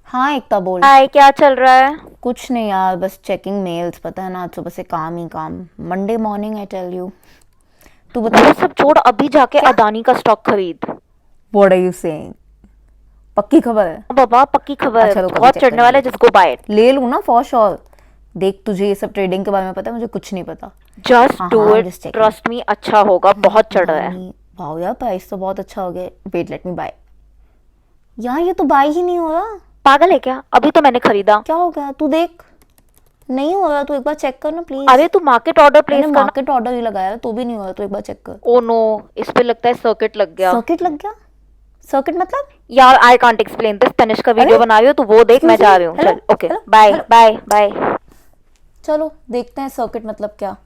हाँ एकता बोल। हाय, क्या चल रहा है? कुछ नहीं यार, बस चेकिंग मेल्स। पता है ना, आज सुबह से काम ही काम। Monday morning I tell you. तू बता। वो सब छोड़, अभी जाके क्या? अदानी का स्टॉक खरीद। What are you saying? पक्की खबर है? हाँ बाबा, पक्की खबर, अच्छा, तो कभी बहुत चेक चढ़ने करेंगे। वाला है, जिसको बाय इट। ले लूँ ना फॉर श्योर। देख, तुझे ये सब ट्रेडिंग के बारे में पता है, मुझे कुछ नहीं पता। जस्ट हाँ डू हाँ, I am it, just checking. Trust me, अच्छा होगा, बहुत चढ़ रहा है। अदानी। वाओ यार, प्राइस तो बहुत अच्छा हो गया। Wait, let me buy. यार ये तो बाय ही नहीं हो रहा। पागल है क्या? अभी तो मैंने खरीदा। क्या हो गया? तू देख। नहीं हो रहा, तू एक बार चेक कर ना प्लीज। अरे तू मार्केट ऑर्डर मैंने प्लेस करना। मार्केट ऑर्डर ही लगाया है, तो भी नहीं हो रहा, तो एक बार चेक कर। ओ नो, इस पे लगता है सर्किट लग गया। सर्किट लग गया? सर्किट मतलब? यार I can't explain this. Tanishq का अरे वीडियो बना रही हो तो वो देख, मैं एक्सक्यूज जा मी, रही हूँ। हेलो चल, okay, hello bye hello. Bye bye. चलो देखते हैं सर्किट मतलब क्या।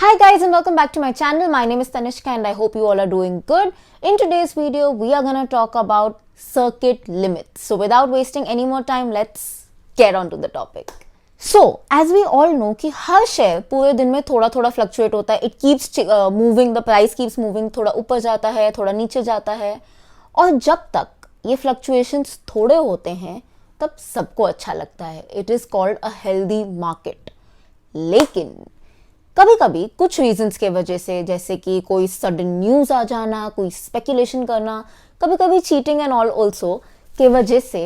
Hi guys and welcome back to my channel. My name is Tanishka and I hope you all are doing good. In today's video, we are gonna talk about circuit limits. So without wasting any more time, let's get on to the topic. So as we all know कि हर share पूरे दिन में थोड़ा थोड़ा fluctuate होता है. It keeps moving, the price keeps moving. थोड़ा ऊपर जाता है, थोड़ा नीचे जाता है. और जब तक ये फ्लक्चुएशंस थोड़े होते हैं तब सबको अच्छा लगता है. It is called a healthy market. लेकिन कभी कभी कुछ रीजंस के वजह से, जैसे कि कोई सडन न्यूज आ जाना, कोई स्पेकुलेशन करना, कभी कभी चीटिंग एंड ऑल ऑल्सो के वजह से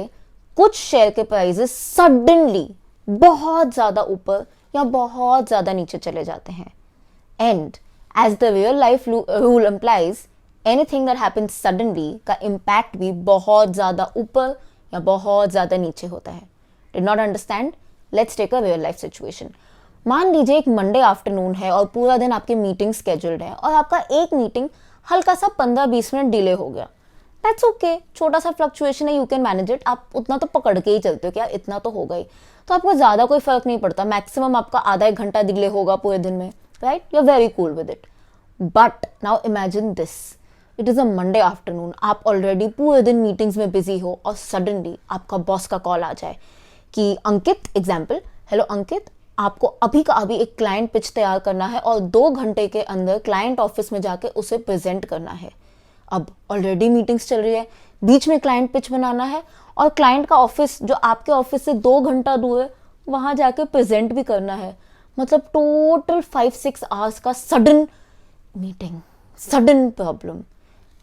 कुछ शेयर के प्राइसेस सडनली बहुत ज्यादा ऊपर या बहुत ज्यादा नीचे चले जाते हैं. And as the real life rule implies, anything that happens suddenly का इम्पैक्ट भी बहुत ज्यादा ऊपर या बहुत ज्यादा नीचे होता है. Did not understand? Let's take a real life situation. मान लीजिए एक मंडे आफ्टरनून है और पूरा दिन आपकी मीटिंग स्केड्यूल्ड है और आपका एक मीटिंग हल्का सा 15-20 मिनट डिले हो गया. दैट्स ओके, छोटा सा फ्लक्चुएशन है, यू कैन मैनेज इट. आप उतना तो पकड़ के ही चलते हो कि यार इतना तो होगा ही, तो आपको ज्यादा कोई फर्क नहीं पड़ता. मैक्सिमम आपका आधा एक घंटा डिले होगा पूरे दिन में, right? You are very cool with it. But now imagine this. It is a Monday afternoon, आप ऑलरेडी पूरे दिन मीटिंग्स में बिजी हो और सडनली आपका बॉस का कॉल आ जाए कि अंकित, एग्जाम्पल, हेलो अंकित, आपको अभी का अभी एक क्लाइंट पिच तैयार करना है और 2 घंटे के अंदर क्लाइंट ऑफिस में जाके उसे प्रेजेंट करना है. अब ऑलरेडी मीटिंग्स चल रही है, बीच में क्लाइंट पिच बनाना है और क्लाइंट का ऑफिस जो आपके ऑफिस से 2 घंटा दूर है, वहां जाके प्रेजेंट भी करना है. मतलब टोटल 5-6 आवर्स का सडन मीटिंग, सडन प्रॉब्लम.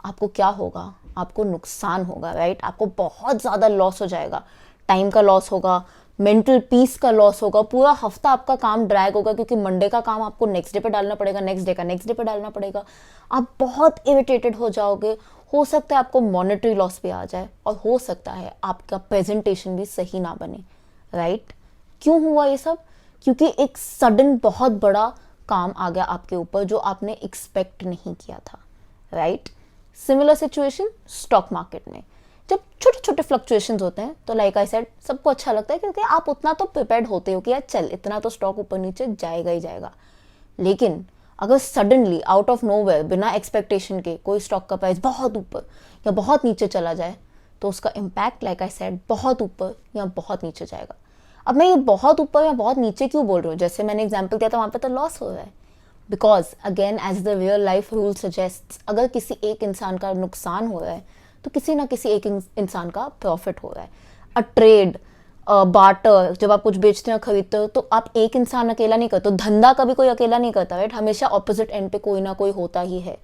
आपको क्या होगा? आपको नुकसान होगा, राइट? आपको बहुत ज्यादा लॉस हो जाएगा. टाइम का लॉस होगा, मेंटल पीस का लॉस होगा, पूरा हफ्ता आपका काम ड्रैग होगा क्योंकि मंडे का काम आपको नेक्स्ट डे पे डालना पड़ेगा, नेक्स्ट डे का नेक्स्ट डे पे डालना पड़ेगा. आप बहुत इरिटेटेड हो जाओगे. हो सकता है आपको मॉनेटरी लॉस भी आ जाए और हो सकता है आपका प्रेजेंटेशन भी सही ना बने, राइट? क्यों हुआ ये सब? क्योंकि एक सडन बहुत बड़ा काम आ गया आपके ऊपर जो आपने एक्सपेक्ट नहीं किया था, right? Similar situation stock market में. जब छोटे छोटे फ्लक्चुएशंस होते हैं तो लाइक आई सेड, सबको अच्छा लगता है क्योंकि आप उतना तो प्रिपेयर्ड होते हो कि यार चल, इतना तो स्टॉक ऊपर नीचे जाएगा ही जाएगा. लेकिन अगर सडनली आउट ऑफ नोवेयर, बिना एक्सपेक्टेशन के, कोई स्टॉक का प्राइस बहुत ऊपर या बहुत नीचे चला जाए तो उसका इम्पैक्ट, लाइक आई सेड, बहुत ऊपर या बहुत नीचे जाएगा. अब मैं ये बहुत ऊपर या बहुत नीचे क्यों बोल रही हूँ? जैसे मैंने एग्जाम्पल दिया था, वहां पे तो लॉस हो रहा है. Because again, as the real life rule suggest, अगर किसी एक इंसान का नुकसान हो रहा है तो किसी ना किसी एक इंसान का प्रॉफिट हो रहा है. अ ट्रेड, बार्टर, जब आप कुछ बेचते हो खरीदते हो तो आप एक इंसान अकेला नहीं करते. तो धंधा कभी कोई अकेला नहीं करता, राइट? हमेशा ऑपोजिट एंड पे कोई ना कोई होता ही है.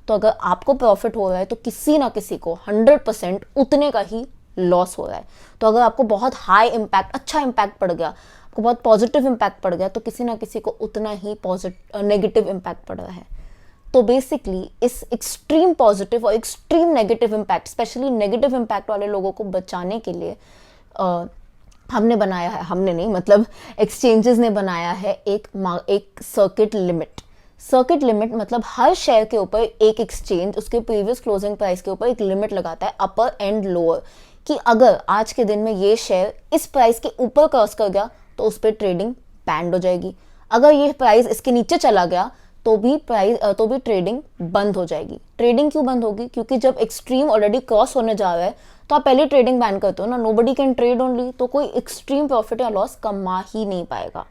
तो अगर आपको प्रॉफिट हो रहा है तो किसी ना किसी को 100% उतने का ही लॉस हो रहा है. तो अगर आपको बहुत हाई इम्पैक्ट, अच्छा इम्पैक्ट पड़ गया, आपको बहुत पॉजिटिव इम्पैक्ट पड़ गया, तो किसी ना किसी को उतना ही नेगेटिव इम्पैक्ट पड़ रहा है. तो बेसिकली इस एक्सट्रीम पॉजिटिव और extreme negative impact, specially negative impact वाले लोगों को बचाने के लिए हमने बनाया है, हमने नहीं मतलब एक्सचेंजेस ने बनाया है एक सर्किट लिमिट. सर्किट लिमिट मतलब हर शेयर के ऊपर एक एक्सचेंज उसके प्रीवियस क्लोजिंग प्राइस के ऊपर एक लिमिट लगाता है, अपर एंड लोअर, कि अगर आज के दिन में ये शेयर इस प्राइस के ऊपर क्रॉस कर गया तो उस पर ट्रेडिंग बैंड हो जाएगी. अगर ये प्राइस इसके नीचे चला गया तो भी ट्रेडिंग बंद हो जाएगी. ट्रेडिंग क्यों बंद होगी? क्योंकि जब एक्सट्रीम ऑलरेडी क्रॉस होने जा रहा है तो आप पहले ट्रेडिंग बैन करते हो ना. नोबडी कैन ट्रेड ओनली, तो कोई एक्सट्रीम प्रॉफिट या लॉस कमा ही नहीं पाएगा.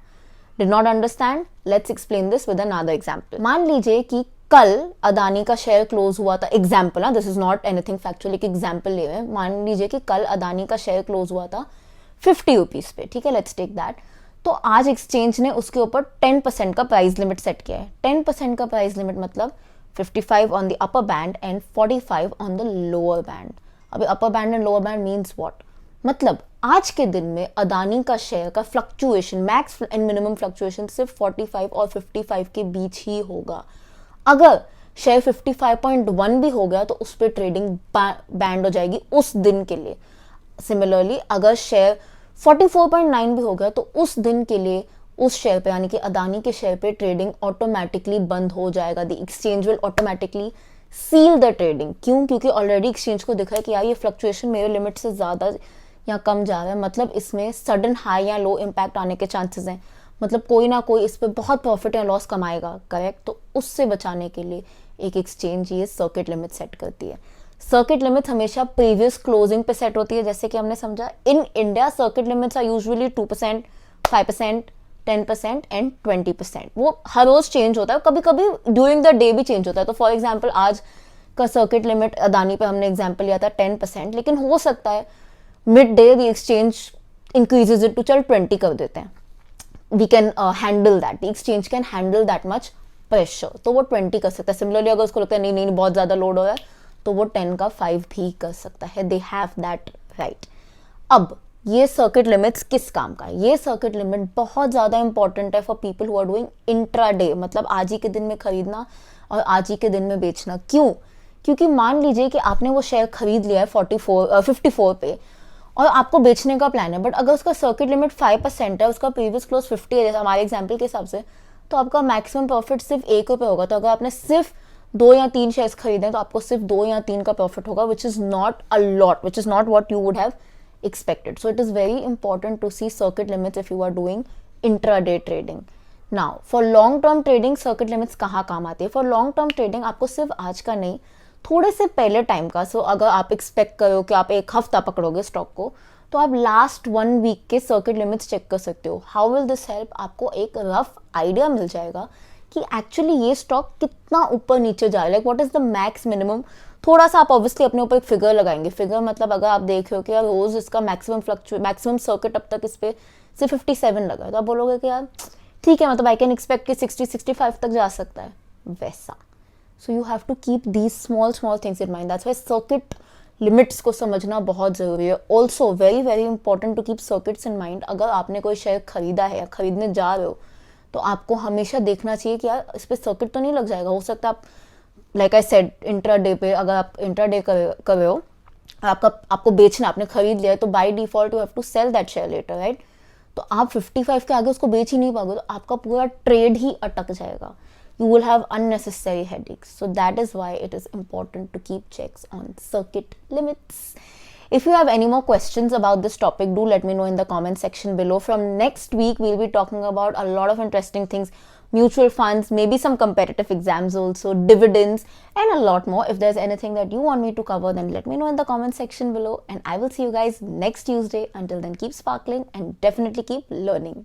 Did not understand? Let's explain this with another example. मान लीजिए कि कल अदानी का शेयर क्लोज हुआ था, एग्जाम्पल ना, this is not anything factual, एक एग्जाम्पल ले रहे हैं, मान लीजिए कि कल अदानी का शेयर क्लोज हुआ था 50 रुपीज पे, ठीक है, लेट्स टेक दैट। तो आज एक्सचेंज ने उसके ऊपर 10% का प्राइस लिमिट सेट किया है। 10% का प्राइस लिमिट मतलब 55 on the upper band and 45 on the lower band. अभी upper band and lower band means what, मतलब आज के दिन में अदानी का शेयर का fluctuation, max and minimum fluctuation सिर्फ 45 और 55 के बीच ही होगा। अगर शेयर 55.1 भी हो गया तो उस पर ट्रेडिंग बैंड हो जाएगी उस दिन के लिए। सिमिलरली अगर शेयर 44.9 भी हो गया तो उस दिन के लिए उस शेयर पे, यानी कि अदानी के शेयर पे ट्रेडिंग ऑटोमेटिकली बंद हो जाएगा। The exchange will automatically seal the trading. क्यों? क्योंकि ऑलरेडी एक्सचेंज को दिखा है कि यार ये फ्लक्चुएशन मेरे लिमिट से ज़्यादा या कम जा रहा है, मतलब इसमें सडन हाई या लो इम्पैक्ट आने के चांसेस हैं, मतलब कोई ना कोई इस पर बहुत प्रॉफिट या लॉस कमाएगा, करेक्ट। तो उससे बचाने के लिए एक एक्सचेंज ये सर्किट लिमिट सेट करती है। सर्किट लिमिट हमेशा प्रीवियस क्लोजिंग पे सेट होती है, जैसे कि हमने समझा in India circuit limits are usually 2%, 5%, 10% and 20%। वो हर रोज चेंज होता है, कभी कभी ड्यूरिंग द डे भी चेंज होता है। तो फॉर एग्जाम्पल आज का सर्किट लिमिट अदानी पे हमने एग्जाम्पल लिया था 10%, लेकिन हो सकता है mid day the exchange increases it to चल 20 कर देते हैं। We can handle that, the exchange can handle that much pressure, तो वो 20 कर सकता है। सिमिलरली अगर उसको लगता है नहीं नहीं बहुत ज़्यादा लोड हो रहा है तो वो 10 का 5 भी कर सकता है। They have that right. अब ये सर्किट लिमिट्स किस काम का है? ये सर्किट लिमिट बहुत ज़्यादा इंपॉर्टेंट है for people who are doing intraday, मतलब आज ही के दिन में खरीदना और आज ही के दिन में बेचना। क्यों? क्योंकि मान लीजिए कि आपने वो शेयर खरीद लिया है 54 पे और आपको बेचने का प्लान है, बट अगर उसका सर्किट लिमिट 5% है, उसका प्रीवियस क्लोज 50 है जैसे हमारे एग्जाम्पल के हिसाब से, तो आपका मैक्सिमम प्रॉफिट सिर्फ 1 रुपये होगा। तो अगर आपने सिर्फ 2 या 3 शेयर्स खरीदे तो आपको सिर्फ 2 या 3 का प्रॉफिट होगा, which is not a lot, which is not what you would have expected. So it is very important to see circuit limits if you are doing intraday trading. Now for long term trading circuit limits कहाँ काम आती है? For long term trading आपको सिर्फ आज का नहीं, थोड़े से पहले टाइम का, सो अगर आप एक्सपेक्ट करो कि आप एक हफ्ता पकड़ोगे स्टॉक को, तो आप लास्ट 1 वीक के सर्किट लिमिट्स चेक कर सकते हो। How will this help? आपको एक रफ आइडिया मिल जाएगा कि एक्चुअली ये स्टॉक कितना ऊपर नीचे जा रहा है, like what is the max minimum. थोड़ा सा आप ऑब्वियसली अपने ऊपर एक फिगर लगाएंगे। फिगर मतलब अगर आप देख रहे हो कि यार रोज इसका मैक्सिमम सर्किट अब तक इस पे सिर्फ 57 लगा है, तो आप बोलोगे कि यार ठीक है, मतलब आई कैन एक्सपेक्ट कि 60-65 तक जा सकता है, वैसा। So you have to keep these small things in mind. That's why circuit limits को समझना बहुत ज़रूरी है। Also very very important to keep circuits in mind. अगर आपने कोई शेयर खरीदा है या खरीदने जा रहे हो तो आपको हमेशा देखना चाहिए कि यार इस पर सर्किट तो नहीं लग जाएगा। हो सकता है आप, like I said, intra day पे अगर आप इंट्रा डे कर रहे हो, आपको बेचना, आपने खरीद लिया है, तो by default you have to sell that share later, right. तो आप 55 के आगे उसको बेच ही नहीं पाओगे, तो आपका पूरा ट्रेड ही अटक जाएगा। You will have unnecessary headaches. So that is why it is important to keep checks on circuit limits. If you have any more questions about this topic, do let me know in the comment section below. From next week, we'll be talking about a lot of interesting things, mutual funds, maybe some competitive exams also, dividends, and a lot more. If there's anything that you want me to cover, then let me know in the comment section below. And I will see you guys next Tuesday. Until then, keep sparkling and definitely keep learning.